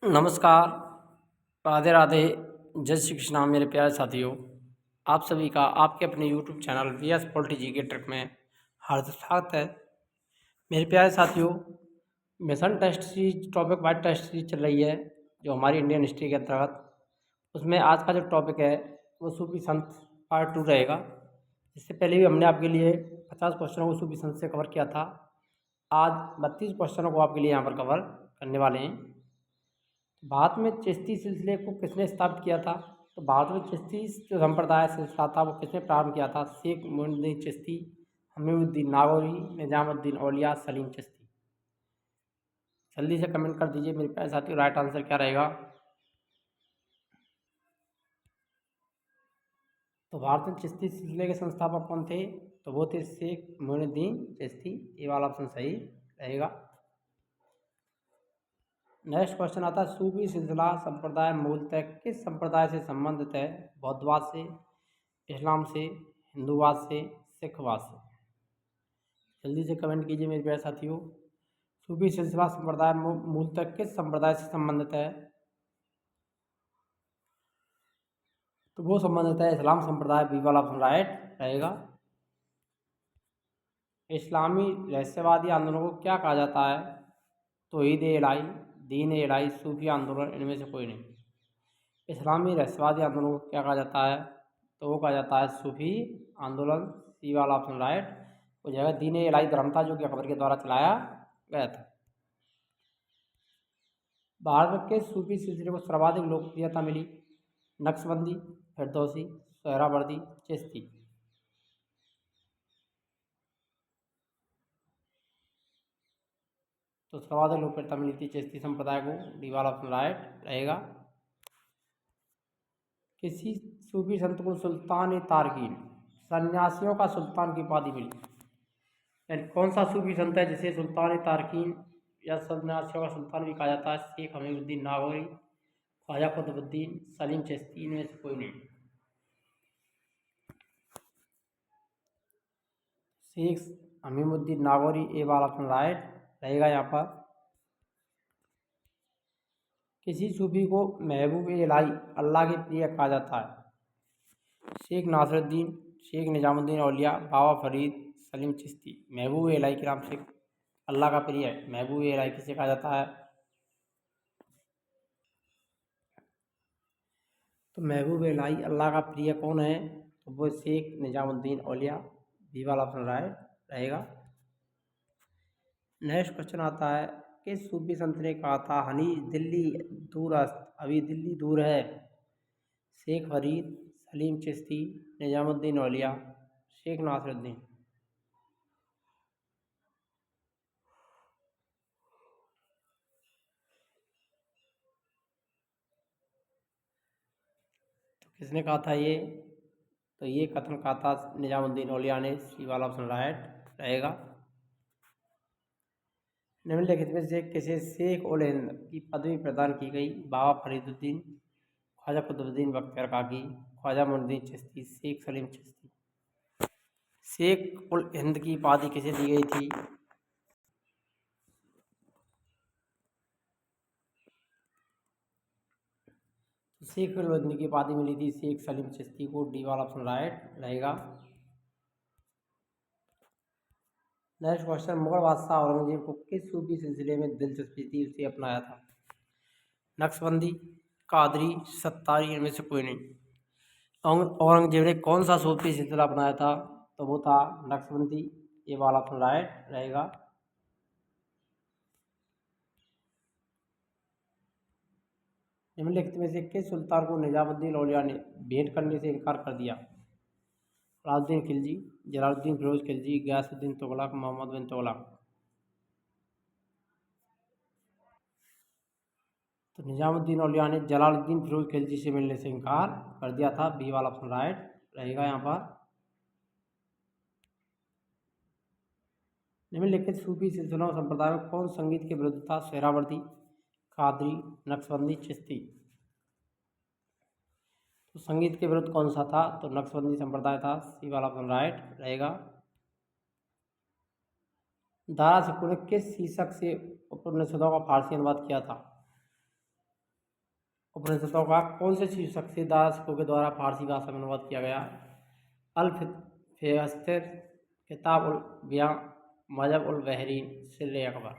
नमस्कार, राधे राधे, जय श्री कृष्णा मेरे प्यारे साथियों। आप सभी का आपके अपने YouTube channel VS polity GK trick में हार्दिक स्वागत है। मेरे प्यारे साथियों, mission test series topic wise test series चल रही है जो हमारी इंडियन हिस्ट्री के अंतर्गत। उसमें आज का जो टॉपिक है वो सूफी संत पार्ट 2 रहेगा। इससे पहले भी हमने आपके लिए 50 क्वेश्चनों को सूफी संत से कवर किया था। आज 32 क्वेश्चनों को आपके लिए यहाँ पर कवर करने वाले हैं। भारत में चिश्ती सिलसिले को किसने स्थापित किया था? तो भारत में चिश्ती जो संप्रदाय सिलसिला था वो किसने प्रारंभ किया था? शेख मोइनुद्दीन चिश्ती, हमीउद्दीन नागौरी, निजामुद्दीन औलिया, सलीम चिश्ती। जल्दी से कमेंट कर दीजिए मेरे प्यारे साथियों, राइट आंसर क्या रहेगा। तो भारत में चिश्ती सिलसिले के संस्थापक कौन थे? तो वो थे शेख मोइनुद्दीन चिश्ती। ये वाला ऑप्शन सही रहेगा। नेक्स्ट क्वेश्चन आता है, सूफी सिलसिला संप्रदाय मूलतः किस संप्रदाय से संबंधित है? बौद्धवाद से, इस्लाम से, हिंदूवाद से, सिखवाद से। जल्दी से कमेंट कीजिए मेरे प्यारे साथियों। सूफी सिलसिला संप्रदाय मूलतः किस संप्रदाय से संबंधित है? तो वो संबंधित है इस्लाम संप्रदाय। बी वाला ऑप्शन राइट रहेगा। इस्लामी रहस्यवादी आंदोलन को क्या कहा जाता है? तौहीद इलाही, दीन इलाही, सूफी आंदोलन, इनमें से कोई नहीं। इस्लामी रहस्यवादी आंदोलन को क्या कहा जाता है? तो वो कहा जाता है सूफी आंदोलन। सी वाला ऑप्शन राइट हो जाएगा। दीन इलाही धर्म था जो कि अकबर के द्वारा चलाया गया था। भारत में किस सूफी सिलसिले को सर्वाधिक लोकप्रियता मिली? नक्शबंदी, फिरदौसी, सोहरावर्दी, चिश्ती। तो सर्वाधिक लोकप्रियता मिली थी चिश्ती संप्रदाय को। डी वाला ऑप्शन राइट रहेगा। किसी सूफी संत को सुल्तान ए तारकीन, सन्यासियों का सुल्तान की उपाधि मिली? यानी कौन सा सूफी संत है जिसे सुल्तान ए तारकीन या सन्यासियों का सुल्तान भी कहा जाता है? शेख हमीउद्दीन नागौरी, ख्वाजा कुतुबुद्दीन, सलीम चिश्ती, इनमें से कोई नहीं। शेख हमीउद्दीन नागौरी, ए वाला ऑप्शन राइट रहेगा यहाँ पर। किसी सूफी को महबूब इलाही, अल्लाह के प्रिय कहा जाता है? शेख नासरुद्दीन, शेख निजामुद्दीन औलिया, बाबा फरीद, सलीम चिश्ती। महबूब इलाही के नाम से अल्लाह का प्रिय है। महबूब इलाही किसे कहा जाता है? तो महबूब इलाही अल्लाह का प्रिय कौन है? तो वो शेख निजामुद्दीन औलिया। बी वाला ऑप्शन राइट रहेगा। नेक्स्ट क्वेश्चन आता है, किस सूफी संत ने कहा था हनी दिल्ली दूरस्त, अभी दिल्ली दूर है? शेख फरीद, सलीम चिश्ती, निजामुद्दीन औलिया, शेख नासरुद्दीन। तो किसने कहा था ये? तो ये कथन कहा था निजामुद्दीन औलिया ने। सी वाला ऑप्शन राइट रहेगा। निम्नलिखित में से किसे शेख उल हिंद की पदवी प्रदान की गई? बाबा फरीदुद्दीन, ख्वाजा कुतुबुद्दीन बख्तियार काकी, ख्वाजा मुइनुद्दीन चिश्ती, शेख सलीम चिश्ती। शेख उल हिंद की उपाधि किसे दी गई थी? तो शेख उल हिंद की उपाधि मिली थी शेख सलीम चिश्ती को। डी वाला ऑप्शन राइट रहेगा। नेक्स्ट क्वेश्चन, मुगल बादशाह औरंगजेब को किस सूफी सिलसिले में दिलचस्पी थी, उसे अपनाया था? नक्शबंदी, कादरी, सत्तारी, इनमें से कोई नहीं। औरंगजेब ने कौन सा सूफी सिलसिला अपनाया था? तो वो था नक्शबंदी। ये वाला ऑप्शन राइट रहेगा। निम्नलिखित में से किस सुल्तान को निजामुद्दीन औलिया ने भेंट करने से इनकार कर दिया? अलाउद्दीन खिलजी, जलालुद्दीन फिरोज खिलजी, गयासुद्दीन तुगलक, मोहम्मद बिन तुगलक। तो निजामुद्दीन औलिया ने जलालुद्दीन फिरोज खिलजी से मिलने से इनकार कर दिया था। बी वाला ऑप्शन राइट रहेगा यहाँ पर। निम्नलिखित सूफी सिलसिलों संप्रदाय में कौन संगीत के विरुद्ध था? सोहरावर्दी, कादरी, नक्शबंदी, चिश्ती। तो संगीत के विरुद्ध कौन सा था? तो नक्शबंदी संप्रदाय था। सी वाला ऑप्शन राइट रहेगा। दारा सिकुड़ ने किस शीर्षक से उपनिषदों का फारसी अनुवाद किया था? उपनिषदों का कौन से शीर्षक से दारा सिकों के द्वारा फारसी भाषा में अनुवाद किया गया? अल फेहस्तर, किताब उल बियां, मजहब उल बहरीन, सिर्र अकबर।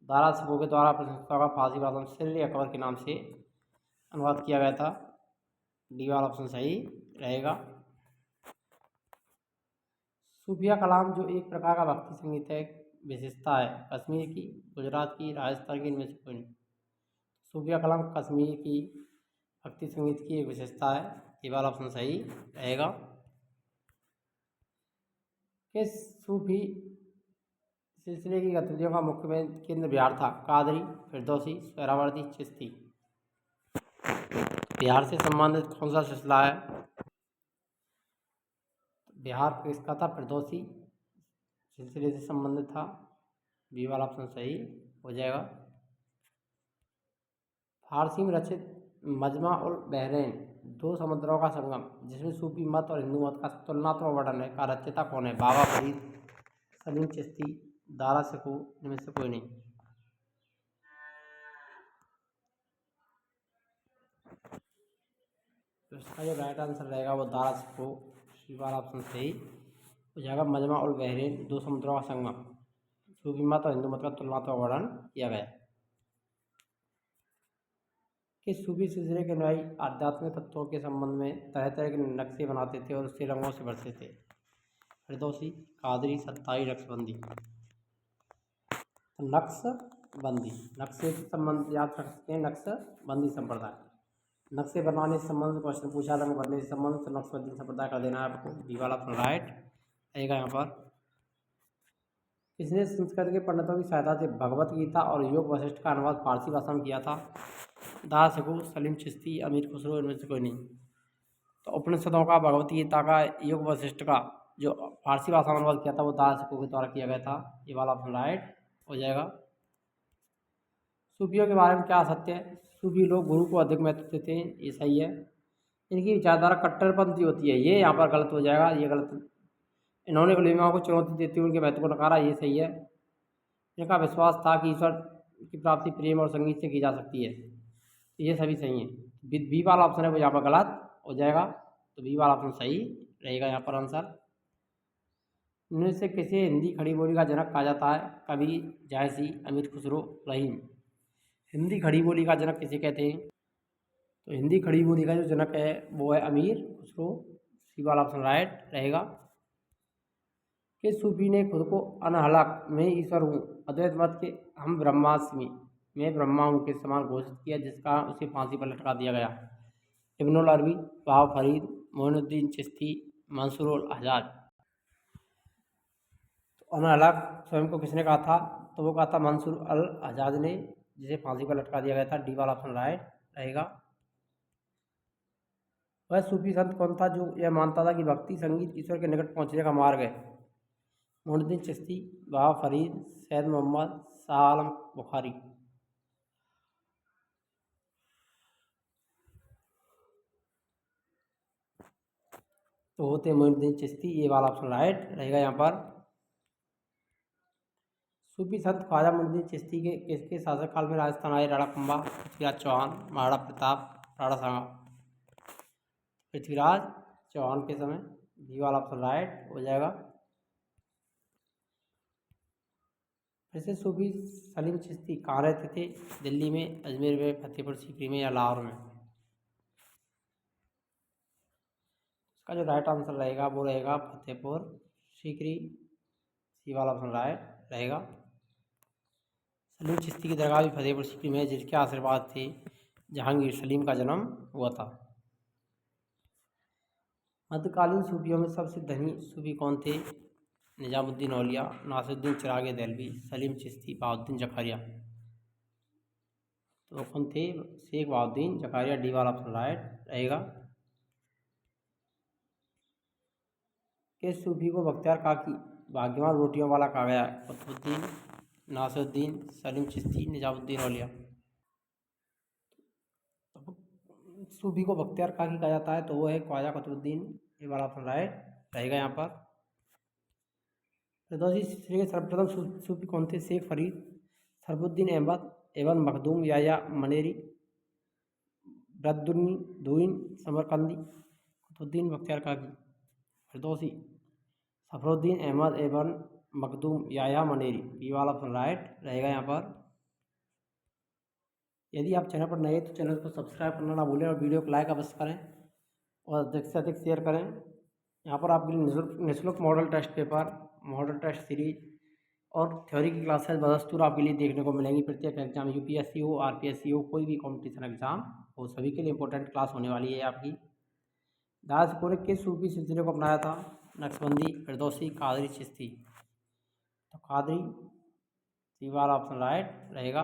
दारा सिकों के द्वारा उपनिषदों का फारसी भाषा में सिर्र अकबर के नाम से अनुवाद किया गया था। डी वाला ऑप्शन सही रहेगा। सूफिया कलाम जो एक प्रकार का भक्ति संगीत है, विशेषता है कश्मीर की, गुजरात की, राजस्थान की, इनमें से कोई नहीं। सूफिया कलाम कश्मीर की भक्ति संगीत की एक विशेषता है। ये वाला ऑप्शन सही रहेगा। कि सूफी सिलसिले की गतिविधियों का मुख्य केंद्र बिहार था? कादरी, फिरदौसी, सोहरावर्दी, चिश्ती। बिहार से संबंधित कौन सा सिलसिला है? बिहार किसका था? फिरदौसी सिलसिले से संबंधित था। बी वाला ऑप्शन सही हो जाएगा। फारसी में रचित मजमा उल बहरैन, दो समुद्रों का संगम, जिसमें सूफी मत और हिंदू मत का तुलनात्मक वर्णन है, का रचयिता कौन है? बाबा फरीद, सलीम चिश्ती, दारा सिकों, इनमें से कोई नहीं। तो इसका जो राइट आंसर रहेगा वो दारा सिकों, सी वाला ऑप्शन सही हो जाएगा। मजमा उल बहरैन, दो समुद्रों का संगम, सूफी मत और हिंदू मत का तुलनात्मक वर्णन किया गया। कि सूफी सिलसिले के अनुयायी आध्यात्मिक तत्वों के संबंध में तरह तरह के नक्शे बनाते थे और उससे रंगों से भरते थे? फिरदौसी, कादरी, सत्ताई, नक्शबंदी। तो नक्शबंदी, नक्शे से संबंध याद रख सकते हैं, नक्शबंदी संप्रदाय। नक्शे बनाने से संबंध क्वेश्चन पूछा, रंग भरने से संबंध, तो नक्शबंदी संप्रदाय कर देना है आपको। डी वाला राइट रहेगा यहाँ पर। किसने संस्कृत के पंडितों की सहायता से भगवत गीता और योग वशिष्ठ का अनुवाद फारसी भाषा में किया था? दारा सिकों, सलीम चिश्ती, अमीर खुसरो, इनमें से कोई नहीं। तो उपनिषदों का, भगवत गीता का, योग वशिष्ठ का जो फारसी भाषा में अनुवाद किया था वो दारा सिकों के द्वारा किया गया था। ये वाला ऑप्शन राइट हो जाएगा। सूफियों के बारे में क्या सत्य है? सूफी लोग गुरु को अधिक महत्व देते हैं, ये सही है। इनकी विचारधारा कट्टरपंथी होती है, ये यहाँ पर गलत हो जाएगा, ये गलत। इन्होंने गुलामियों को चुनौती देती हुई उनके महत्व को नकारा, ये सही है। इनका विश्वास था कि ईश्वर की प्राप्ति प्रेम और संगीत से की जा सकती है, ये सभी सही है। बी वाला ऑप्शन है वो यहाँ पर गलत हो जाएगा, तो बी वाला ऑप्शन सही रहेगा यहाँ पर आंसर। इनमें से किसे हिंदी खड़ी बोली का जनक कहा जाता है? कवि, जायसी, अमीर खुसरो, रहीम। हिंदी खड़ी बोली का जनक किसे कहते हैं? तो हिंदी खड़ी बोली का जो जनक है वो है अमीर खुसरो, सी वाला ऑप्शन राइट रहेगा। कि सूफी ने खुद को अनहलक में ईश्वर हूँ, अद्वैत मत के हम ब्रह्मास्मि, मैं ब्रह्मा हूँ के समान घोषित किया, जिसका उसे फांसी पर लटका दिया गया? इब्नुल अरबी, बाबा फरीद, मोइनुद्दीन चिश्ती, मंसूर उल हज्जाज। तो अनहलक स्वयं को किसने कहा था? तो वो कहा था मंसूर अल हज्जाज ने, जिसे फांसी पर लटका दिया गया था। डी वाला ऑप्शन राइट रहेगा। वह सूफी संत कौन था जो यह मानता था कि भक्ति संगीत ईश्वर के निकट पहुंचने का मार्ग है? मोइनुद्दीन चिश्ती, बाबा फरीद, सैयद मोहम्मद, शाह आलम बुखारी। तो होते मोइनुद्दीन चिश्ती, ये वाला ऑप्शन राइट रहेगा यहाँ पर। सूफी संत ख्वाजा मोइनुद्दीन चिश्ती के किसके शासक काल में राजस्थान आए? राणा कुंभा, पृथ्वीराज चौहान, महाराणा प्रताप, राणा सांगा। पृथ्वीराज चौहान के समय, बी वाला ऑप्शन राइट हो जाएगा। फिर से सूफी सलीम चिश्ती कहाँ रहते थे? दिल्ली में, अजमेर में, फतेहपुर सीकरी में, या लाहौर में? इसका जो राइट आंसर रहेगा वो रहेगा फतेहपुर सीकरी, सी वाला ऑप्शन राइट रहेगा। सलीम चिश्ती की दरगाह भी फतेहपुर सीकरी में है, जिसके आशीर्वाद से जहांगीर सलीम का जन्म हुआ था। मध्यकालीन सूफियों में सबसे धनी सूफी कौन थे? निजामुद्दीन औलिया, नासिरुद्दीन चिराग देहलवी, सलीम चिश्ती, बहाउद्दीन जकारिया। तो कौन थे? शेख बहाउद्दीन जकारिया, डी वाला ऑप्शन राइट रहेगा। किस सूफी को बख्तियार काकी भाग्यवान रोटियों वाला कहा गया? कुतुबुद्दीन, नासिरुद्दीन, सलीम चिश्ती, निजामुद्दीन औलिया। सूफी को बख्तियार काकी कहा जाता है तो वो है ख्वाजा कुतुबुद्दीन, ये वाला ऑप्शन राइट रहेगा यहाँ पर। फिरदौसी सिलसिले के सर्वप्रथम सूफी कौन थे? शेख फरीद, सरफुद्दीन अहमद, एवं मखदूम, या मनेरी। बद्रुद्दीन समरकंदी, कुतुबुद्दीन बख्तियार काकी, फिरदौसी, सफरुद्दीन अहमद एबन मखदूम, याह्या मनेरी। ये वाला ऑप्शन राइट रहेगा यहाँ पर। यदि आप चैनल पर नए हैं तो चैनल को सब्सक्राइब करना ना भूलें और वीडियो को लाइक अवश्य करें और अधिक से अधिक शेयर करें। यहाँ पर आपके लिए निःशुल्क model test paper, model test series और थ्योरी की क्लासेस बदस्तूर आपके लिए देखने को मिलेंगी। प्रत्येक एग्जाम यूपीएससी हो, आरपीएससी हो, कोई भी कॉम्पिटिशन एग्जाम हो, सभी के लिए इंपॉर्टेंट क्लास होने वाली है आपकी। दास को ने किस सूफी सिलसिले को अपनाया था? नक्शबंदी, फिरदौसी, कादरी, चिश्ती। तो कादरी, सी वाला ऑप्शन राइट रहेगा।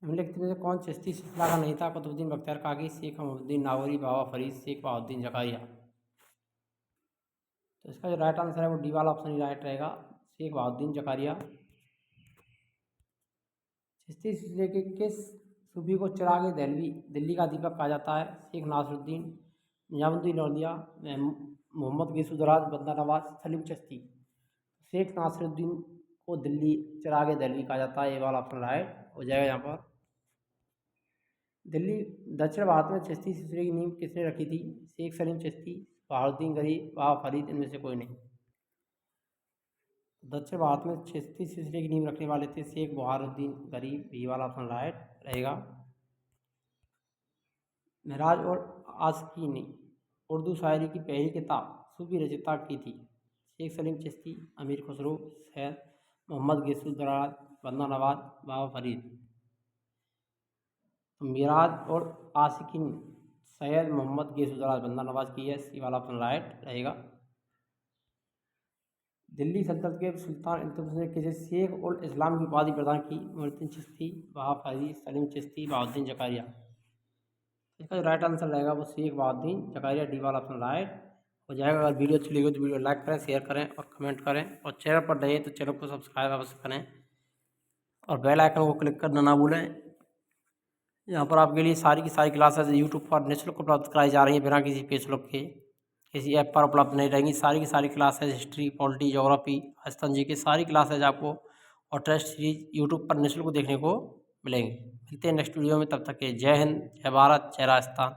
निम्नलिखित में से कौन चिश्ती सिलसिला का नहीं था? कुतुबुद्दीन बख्तियार काकी, शेख मोहम्मदुद्दीन नागौरी, बाबा फरीद, शेख बहाउद्दीन जकारिया। तो इसका जो राइट आंसर है वो डी वाला ऑप्शन ही राइट रहेगा, शेख बहाउद्दीन जकारिया। चिश्ती सिलसिले के किस सूफी को चिराग दहलवी, दिल्ली का दीपक कहा जाता है? शेख नासरुद्दीन, निजामुद्दीन औलिया, मोहम्मद गैसुद्दौला, बंदा नवाज, सलीम चिश्ती। शेख नासरुद्दीन को दिल्ली चिराग दहलवी कहा जाता है। ये वाला ऑप्शन राइट हो जाएगा यहाँ पर। दिल्ली दक्षिण भारत में चिश्ती सिलसिले की नींव किसने रखी थी? शेख सलीम चिश्ती, बहाउद्दीन गरीब, बाबा फरीद, इनमें से कोई नहीं। दक्षिण भारत में चिश्ती सिलसिले की नींव रखने वाले थे शेख बहाउद्दीन गरीब। ये वाला ऑप्शन राइट रहेगा। महराज और आशिकीनी उर्दू शायरी की पहली किताब सूफी रचयिता की थी? शेख सलीम चिश्ती, अमीर खुसरो, सैयद मोहम्मद गैसुद्दौला, बंदा नवाज, बाबा फरीद। तो मिराज और आशिकीन सैयद मोहम्मद गैसुद्दौला, बंदा नवाज की है। सी वाला ऑप्शन राइट रहेगा। दिल्ली सल्तनत के सुल्तान इल्तुतमिश ने किसे शेख उल इस्लाम की उपाधि प्रदान की? मोइनुद्दीन चिश्ती, बाबा फरीद, सलीम चिश्ती, बहाउद्दीन जकारिया। इसका जो राइट आंसर रहेगा वो शेख बहाउद्दीन जकारिया। डी वाला ऑप्शन राइट हो जाएगा। अगर वीडियो अच्छी लगी तो वीडियो लाइक करें, शेयर करें और कमेंट करें, और चैनल पर नए तो चैनल को सब्सक्राइब अवश्य करें और बेल आइकन को क्लिक करना ना भूलें। यहाँ पर आपके लिए सारी की सारी क्लासेस यूट्यूब पर निःशुल्क उपलब्ध कराई जा रही हैं, बिना किसी फीस शुल्क के। किसी ऐप पर उपलब्ध नहीं रहेंगी। सारी की सारी classes history, polity, geography, Rajasthan ji की सारी क्लासेज आपको और टेस्ट सीरीज यूट्यूब पर निःशुल्क देखने को मिलेंगी। मिलते हैं नेक्स्ट वीडियो में, तब तक के जय हिंद, जय भारत, जय राजस्थान।